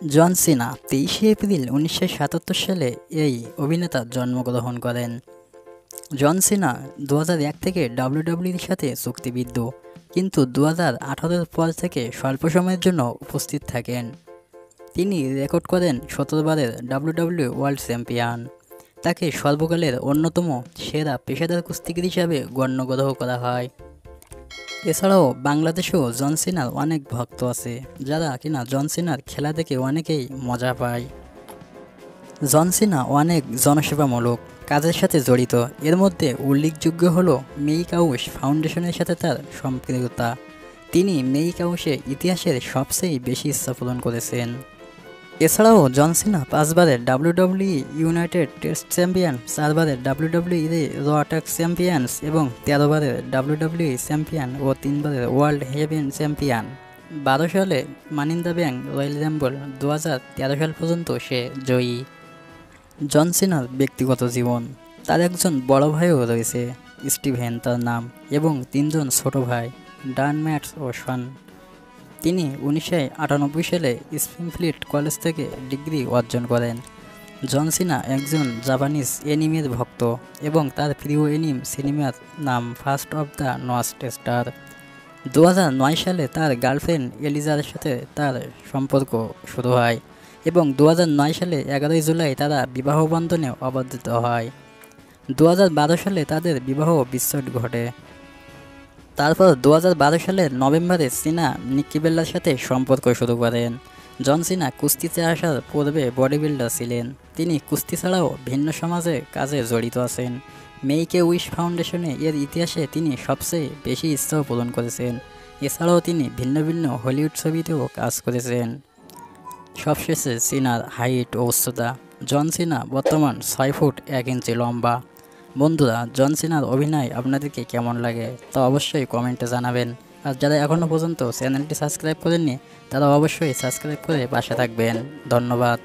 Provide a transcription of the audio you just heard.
জন সিনা 23শে April 1977 সালে এই অভিনেতা জন্মগ্রহণ করেন। জন সিনা 2001 থেকে ডাব্লিউডাব্লিউইর সাথে চুক্তিবদ্ধ, কিন্তু 2018-এর পর থেকে স্বল্প সময়ের জন্য উপস্থিত থাকেন। তিনি রেকর্ড করেন 17 বারের ডাব্লিউডাব্লিউ ওয়ার্ল্ড চ্যাম্পিয়ন। তাকে সর্বকালের অন্যতম সেরা পেশাদার কুস্তিগির হিসাবে গণ্য করা হয়। এছাড়াও বাংলাদেশেও জন সিনার অনেক ভক্ত আছে, যারা কিনা জন সিনার খেলা দেখে অনেকেই মজা পায়। জন সিনা অনেক জনসেবামূলক কাজের সাথে জড়িত। এর মধ্যে উল্লেখযোগ্য হলো মেক আ উইশ ফাউন্ডেশনের সাথে তার সম্পৃক্ততা। তিনি মেক আ উইশে ইতিহাসের সবচেয়ে বেশি ইচ্ছা পূরণ করেছেন। এছাড়াও জন সিনা 5 বারের ডাব্লিউডাব্লিউই ইউনাইটেড স্টেটস চ্যাম্পিয়ন, 4 বারের ডাব্লিউডাব্লিউই র ট্যাগ চ্যাম্পিয়ন্স এবং 13 বারের ডাব্লিউডাব্লিউই চ্যাম্পিয়ন ও 3 বারের ওয়ার্ল্ড হেভিওয়েট চ্যাম্পিয়ন। 12 সালে Money in the Bank Royal Rumble, 2013 সাল পর্যন্ত সে জয়ী। জন সিনার ব্যক্তিগত জীবন। তার একজন বড় ভাইও রয়েছে, স্টিভেন তার নাম, এবং 3 জন ছোট ভাই, ডান, ম্যাটস ও শন। তিনি 1998 সালে স্প্রিংফিল্ড কলেজ থেকে ডিগ্রি অর্জন করেন। জন সিনা একজন জাপানিজ অ্যানিমের ভক্ত এবং তার প্রিয় অ্যানিম সিনেমার নাম first of the north star. 2009 সালে তার গার্লফ্রেন্ড এলিজার সাথে তার সম্পর্ক শুরু হয় এবং 2009 সালে 11 জুলাই তারা বিবাহ বন্ধনে আবদ্ধ হয়। 2012 সালে তাদের বিবাহ বিচ্ছেদ ঘটে। তারপর 2012 সালের নভেম্বরে সিনা নিক্কি বেল্লার সাথে সম্পর্ক শুরু করেন। জন সিনা কুস্তিতে আসার পূর্বে বডি বিল্ডার ছিলেন। তিনি কুস্তি ছাড়াও ভিন্ন সমাজে কাজে জড়িত আছেন। মেক এ উইশ ফাউন্ডেশনে এর ইতিহাসে তিনি সবচেয়ে বেশি ইচ্ছাও পূরণ করেছেন। এছাড়াও তিনি ভিন্ন ভিন্ন হলিউড ছবিতেও কাজ করেছেন। সবশেষে সিনার হাইট ও উচ্চতা। জন সিনা বর্তমান 6 ফুট 1 ইঞ্চি লম্বা। বন্ধুরা, জন সিনার অভিনয় আপনাদেরকে কেমন লাগে তা অবশ্যই কমেন্টে জানাবেন। আর যারা এখনও পর্যন্ত চ্যানেলটি সাবস্ক্রাইব করেননি, তারা অবশ্যই সাবস্ক্রাইব করে পাশে থাকবেন। ধন্যবাদ।